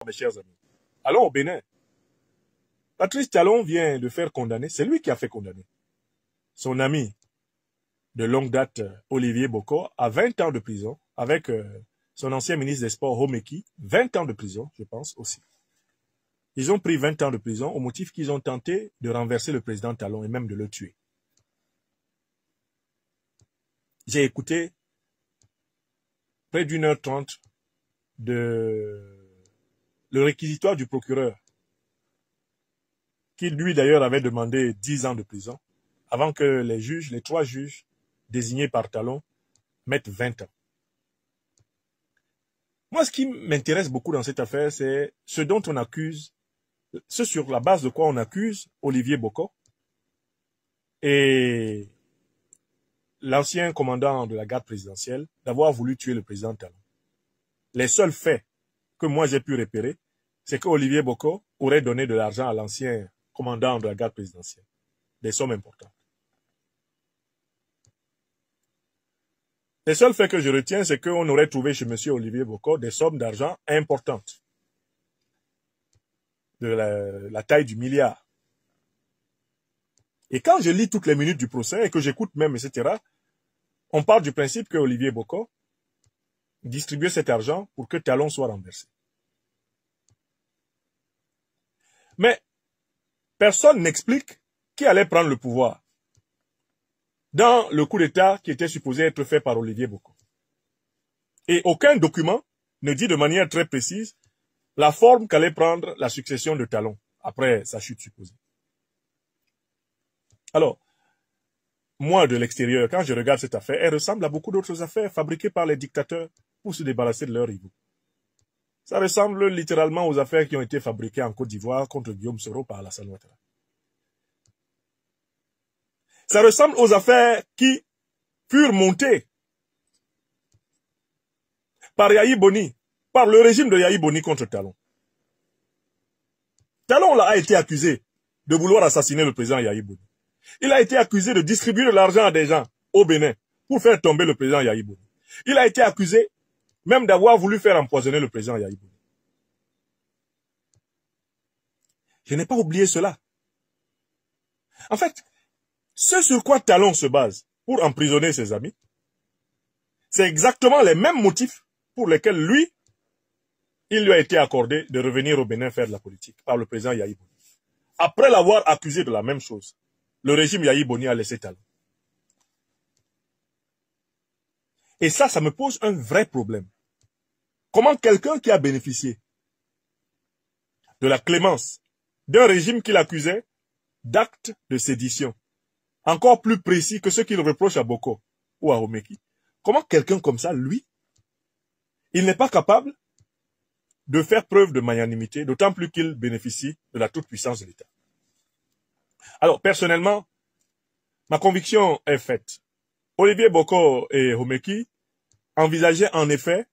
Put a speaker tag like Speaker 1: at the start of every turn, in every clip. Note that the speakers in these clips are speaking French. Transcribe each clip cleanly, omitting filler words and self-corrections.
Speaker 1: mes chers amis. Allons au Bénin. Patrice Talon vient de faire condamner, c'est lui qui a fait condamner son ami de longue date, Olivier Bokor, à 20 ans de prison, avec son ancien ministre des Sports, Homeki, 20 ans de prison, je pense aussi. Ils ont pris 20 ans de prison au motif qu'ils ont tenté de renverser le président Talon et même de le tuer. J'ai écouté près d'1h30 de le réquisitoire du procureur, qui lui d'ailleurs avait demandé 10 ans de prison, avant que les 3 juges désignés par Talon, mettent 20 ans. Moi, ce qui m'intéresse beaucoup dans cette affaire, c'est ce dont on accuse, ce sur la base de quoi on accuse Olivier Bokor et l'ancien commandant de la garde présidentielle d'avoir voulu tuer le président Talon. Les seuls faits que moi j'ai pu repérer, c'est qu'Olivier Bokor aurait donné de l'argent à l'ancien commandant de la garde présidentielle. Des sommes importantes. Les seuls faits que je retiens, c'est qu'on aurait trouvé chez M. Olivier Bokor des sommes d'argent importantes. De la taille du milliard. Et quand je lis toutes les minutes du procès et que j'écoute même, etc., on part du principe que Olivier Bokor distribuait cet argent pour que Talon soit renversé. Mais personne n'explique qui allait prendre le pouvoir dans le coup d'État qui était supposé être fait par Olivier Bokor. Et aucun document ne dit de manière très précise la forme qu'allait prendre la succession de Talon après sa chute supposée. Alors, moi de l'extérieur, quand je regarde cette affaire, elle ressemble à beaucoup d'autres affaires fabriquées par les dictateurs pour se débarrasser de leurs rivaux. Ça ressemble littéralement aux affaires qui ont été fabriquées en Côte d'Ivoire contre Guillaume Soro par Alassane Ouattara. Ça ressemble aux affaires qui furent montées par Yahi Boni, par le régime de Yahi Boni contre Talon. Talon là, a été accusé de vouloir assassiner le président Yahi Boni. Il a été accusé de distribuer de l'argent à des gens au Bénin pour faire tomber le président Yahi Boni. Il a été accusé même d'avoir voulu faire empoisonner le président Yahi Boni. Je n'ai pas oublié cela. En fait, ce sur quoi Talon se base pour emprisonner ses amis, c'est exactement les mêmes motifs pour lesquels lui, il lui a été accordé de revenir au Bénin faire de la politique par le président Yahi Boni. Après l'avoir accusé de la même chose, le régime Yahi Boni a laissé Talon. Et ça me pose un vrai problème. Comment quelqu'un qui a bénéficié de la clémence d'un régime qu'il accusait d'actes de sédition, encore plus précis que ceux qu'il reproche à Bokor ou à Homeki, comment quelqu'un comme ça, lui, il n'est pas capable de faire preuve de magnanimité, d'autant plus qu'il bénéficie de la toute-puissance de l'État. Alors, personnellement, ma conviction est faite. Olivier Bokor et Homeki envisageaient en effet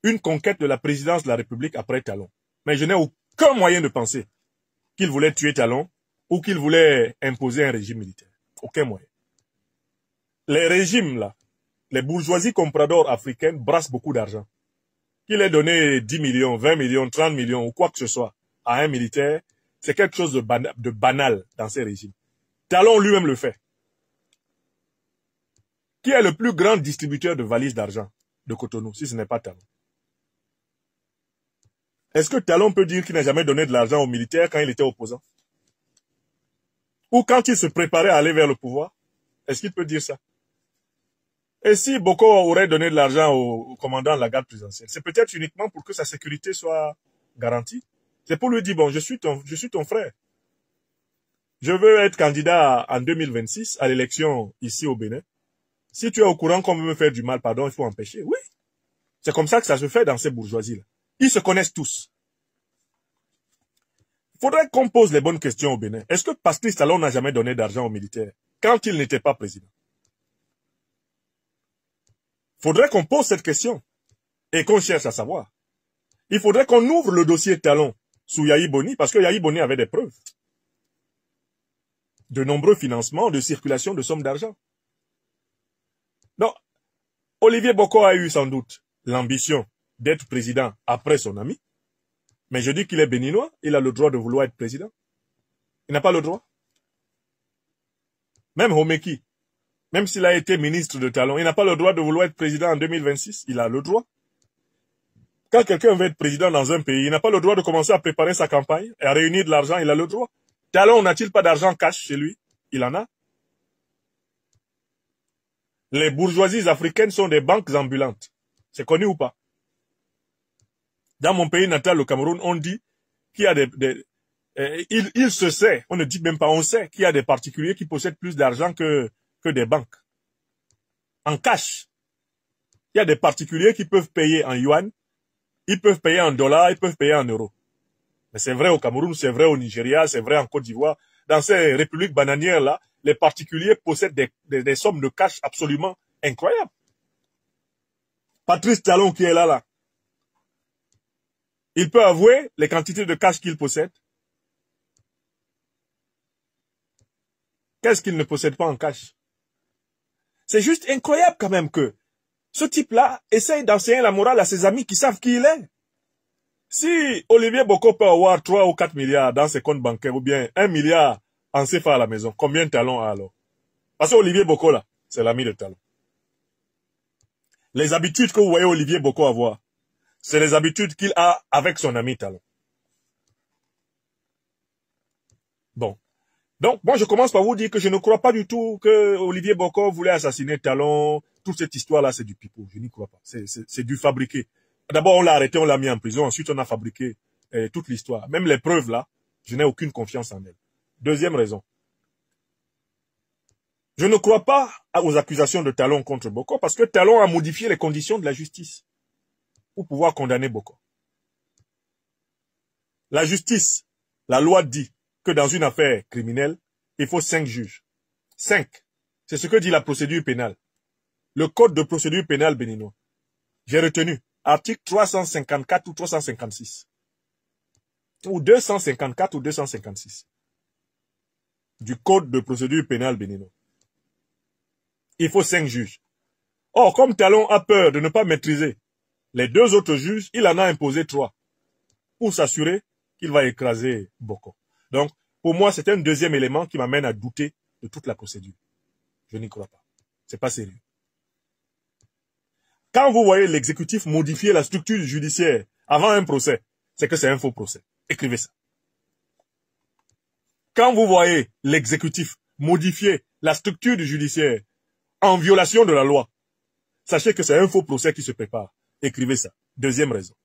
Speaker 1: une conquête de la présidence de la République après Talon. Mais je n'ai aucun moyen de penser qu'ils voulaient tuer Talon ou qu'ils voulaient imposer un régime militaire. Aucun moyen. Les régimes, là, les bourgeoisies compradores africaines brassent beaucoup d'argent. Qu'il ait donné 10 millions, 20 millions, 30 millions ou quoi que ce soit à un militaire, c'est quelque chose de banal dans ces régimes. Talon lui-même le fait. Qui est le plus grand distributeur de valises d'argent de Cotonou, si ce n'est pas Talon? Est-ce que Talon peut dire qu'il n'a jamais donné de l'argent aux militaires quand il était opposant? Ou quand il se préparait à aller vers le pouvoir? Est-ce qu'il peut dire ça? Et si Bokor aurait donné de l'argent au commandant de la garde présidentielle, c'est peut-être uniquement pour que sa sécurité soit garantie. C'est pour lui dire, bon, je suis ton frère. Je veux être candidat en 2026 à l'élection ici au Bénin. Si tu es au courant qu'on veut me faire du mal, pardon, il faut empêcher. Oui. C'est comme ça que ça se fait dans ces bourgeoisies-là. Ils se connaissent tous. Il faudrait qu'on pose les bonnes questions au Bénin. Est-ce que Patrice Talon n'a jamais donné d'argent aux militaires quand il n'était pas président? Il faudrait qu'on pose cette question et qu'on cherche à savoir. Il faudrait qu'on ouvre le dossier Talon sous Yahi Boni parce que Yahi Boni avait des preuves. De nombreux financements, de circulation de sommes d'argent. Donc, Olivier Bokor a eu sans doute l'ambition d'être président après son ami, Mais je dis qu'il est béninois, il a le droit de vouloir être président. Il n'a pas le droit. Même Homeki, même s'il a été ministre de Talon, il n'a pas le droit de vouloir être président en 2026. Il a le droit. Quand quelqu'un veut être président dans un pays, il n'a pas le droit de commencer à préparer sa campagne et à réunir de l'argent. Il a le droit. Talon n'a-t-il pas d'argent cash chez lui? Il en a. Les bourgeoisies africaines sont des banques ambulantes. C'est connu ou pas? Dans mon pays natal, le Cameroun, on dit qu'il y a il se sait, on ne dit même pas, on sait qu'il y a des particuliers qui possèdent plus d'argent que des banques. En cash. Il y a des particuliers qui peuvent payer en yuan, ils peuvent payer en dollars, ils peuvent payer en euros. Mais c'est vrai au Cameroun, c'est vrai au Nigeria, c'est vrai en Côte d'Ivoire. Dans ces républiques bananières-là, les particuliers possèdent des sommes de cash absolument incroyables. Patrice Talon qui est là, il peut avouer les quantités de cash qu'il possède. Qu'est-ce qu'il ne possède pas en cash? C'est juste incroyable quand même que ce type-là essaye d'enseigner la morale à ses amis qui savent qui il est. Si Olivier Boko peut avoir 3 ou 4 milliards dans ses comptes bancaires ou bien 1 milliard en CFA à la maison, combien de Talon a alors? Parce que Olivier Boko là, c'est l'ami de Talon. Les habitudes que vous voyez Olivier Boko avoir, c'est les habitudes qu'il a avec son ami Talon. Bon. Donc, moi, je commence par vous dire que je ne crois pas du tout que Olivier Boko voulait assassiner Talon. Toute cette histoire-là, c'est du pipeau. Je n'y crois pas. C'est du fabriqué. D'abord, on l'a arrêté, on l'a mis en prison. Ensuite, on a fabriqué toute l'histoire. Même les preuves, là, je n'ai aucune confiance en elles. Deuxième raison. Je ne crois pas aux accusations de Talon contre Boko parce que Talon a modifié les conditions de la justice pour pouvoir condamner Boko. La justice, la loi dit que dans une affaire criminelle, il faut 5 juges. 5. C'est ce que dit la procédure pénale. Le code de procédure pénale béninois. J'ai retenu article 354 ou 356. Ou 254 ou 256. Du code de procédure pénale béninois. Il faut 5 juges. Or, comme Talon a peur de ne pas maîtriser les 2 autres juges, il en a imposé 3 pour s'assurer qu'il va écraser Boko. Donc, pour moi, c'est un deuxième élément qui m'amène à douter de toute la procédure. Je n'y crois pas. C'est pas sérieux. Quand vous voyez l'exécutif modifier la structure judiciaire avant un procès, c'est que c'est un faux procès. Écrivez ça. Quand vous voyez l'exécutif modifier la structure du judiciaire en violation de la loi, sachez que c'est un faux procès qui se prépare. Écrivez ça. Deuxième raison.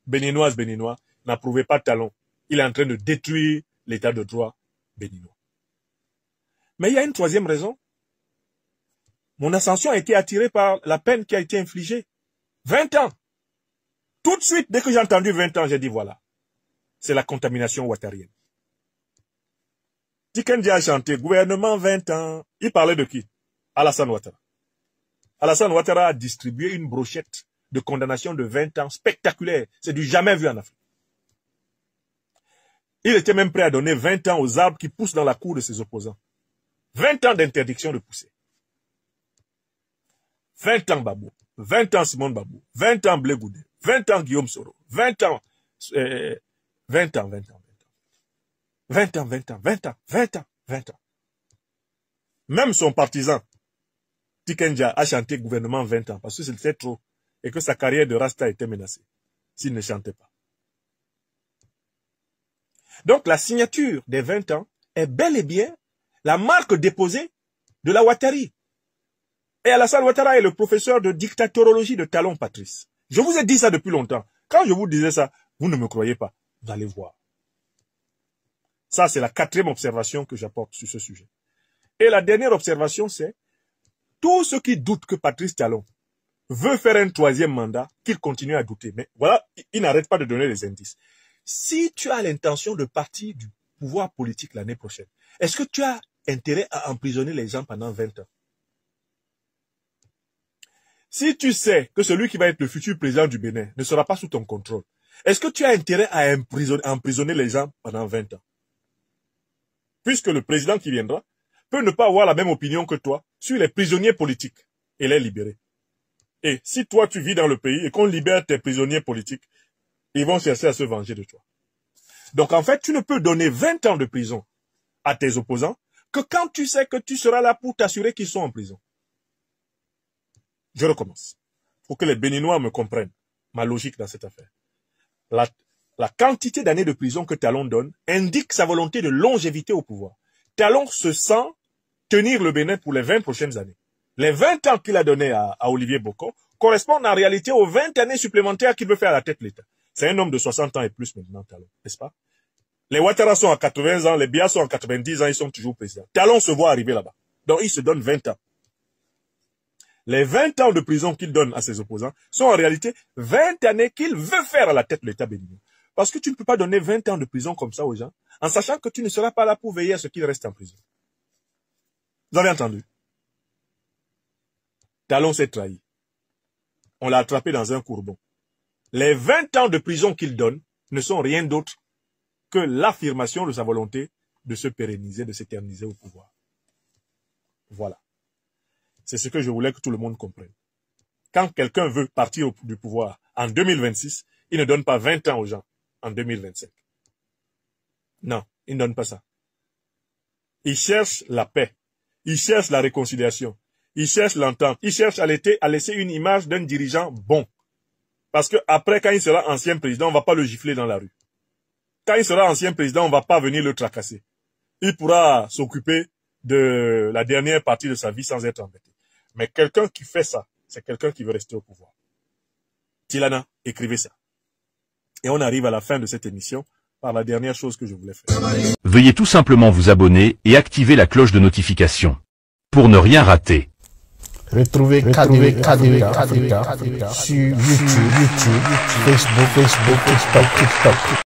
Speaker 1: Béninoise, Béninois, n'approuvez pas Talon. Il est en train de détruire l'état de droit béninois. Mais il y a une troisième raison. Mon ascension a été attirée par la peine qui a été infligée. 20 ans. Tout de suite, dès que j'ai entendu 20 ans, j'ai dit voilà. C'est la contamination ouattarienne. Tikendi a chanté gouvernement 20 ans. Il parlait de qui? Alassane Ouattara. Alassane Ouattara a distribué une brochette de condamnation de 20 ans spectaculaire. C'est du jamais vu en Afrique. Il était même prêt à donner 20 ans aux arbres qui poussent dans la cour de ses opposants. 20 ans d'interdiction de pousser. 20 ans Babou. 20 ans Simone Babou. 20 ans Blé Goudé. 20 ans Guillaume Soro. 20 ans. 20 ans, 20 ans. 20 ans, 20 ans, 20 ans, 20 ans, 20 ans. Même son partisan, Tikenja, a chanté gouvernement 20 ans parce que c'était trop et que sa carrière de Rasta était menacée s'il ne chantait pas. Donc la signature des 20 ans est bel et bien la marque déposée de la Ouattari. Et Alassane Ouattara est le professeur de dictatorologie de Talon Patrice. Je vous ai dit ça depuis longtemps. Quand je vous disais ça, vous ne me croyez pas. Vous allez voir. Ça, c'est la 4e observation que j'apporte sur ce sujet. Et la dernière observation, c'est tous ceux qui doutent que Patrice Talon veut faire un 3e mandat, qu'il continue à douter. Mais voilà, il n'arrête pas de donner les indices. Si tu as l'intention de partir du pouvoir politique l'année prochaine, est-ce que tu as intérêt à emprisonner les gens pendant 20 ans? Si tu sais que celui qui va être le futur président du Bénin ne sera pas sous ton contrôle, est-ce que tu as intérêt à emprisonner les gens pendant 20 ans? Puisque le président qui viendra peut ne pas avoir la même opinion que toi sur les prisonniers politiques et les libérer. Et si toi tu vis dans le pays et qu'on libère tes prisonniers politiques, Ils vont chercher à se venger de toi. Donc en fait, tu ne peux donner 20 ans de prison à tes opposants que quand tu sais que tu seras là pour t'assurer qu'ils sont en prison. Je recommence. Pour que les Béninois me comprennent ma logique dans cette affaire. La quantité d'années de prison que Talon donne indique sa volonté de longévité au pouvoir. Talon se sent tenir le Bénin pour les 20 prochaines années. Les 20 ans qu'il a donnés à Olivier Bocco correspondent en réalité aux 20 années supplémentaires qu'il veut faire à la tête de l'État. C'est un homme de 60 ans et plus maintenant, Talon, n'est-ce pas? Les Ouattara sont à 80 ans, les Biya sont à 90 ans, ils sont toujours présidents. Talon se voit arriver là-bas. Donc il se donne 20 ans. Les 20 ans de prison qu'il donne à ses opposants sont en réalité 20 années qu'il veut faire à la tête de l'État béninois. Parce que tu ne peux pas donner 20 ans de prison comme ça aux gens, en sachant que tu ne seras pas là pour veiller à ce qu'ils restent en prison. Vous avez entendu? Talon s'est trahi. On l'a attrapé dans un courbon. Les 20 ans de prison qu'il donne ne sont rien d'autre que l'affirmation de sa volonté de se pérenniser, de s'éterniser au pouvoir. Voilà. C'est ce que je voulais que tout le monde comprenne. Quand quelqu'un veut partir du pouvoir en 2026, il ne donne pas 20 ans aux gens en 2025. Non, il ne donne pas ça. Il cherche la paix. Il cherche la réconciliation. Il cherche l'entente. Il cherche à laisser une image d'un dirigeant bon. Parce que après, quand il sera ancien président, on ne va pas le gifler dans la rue. Quand il sera ancien président, on ne va pas venir le tracasser. Il pourra s'occuper de la dernière partie de sa vie sans être embêté. Mais quelqu'un qui fait ça, c'est quelqu'un qui veut rester au pouvoir. Tilana, écrivez ça. Et on arrive à la fin de cette émission par la dernière chose que je voulais faire.
Speaker 2: Veuillez tout simplement vous abonner et activer la cloche de notification pour ne rien rater.
Speaker 3: Retrouvez KDV Africa sur YouTube, Facebook, TikTok.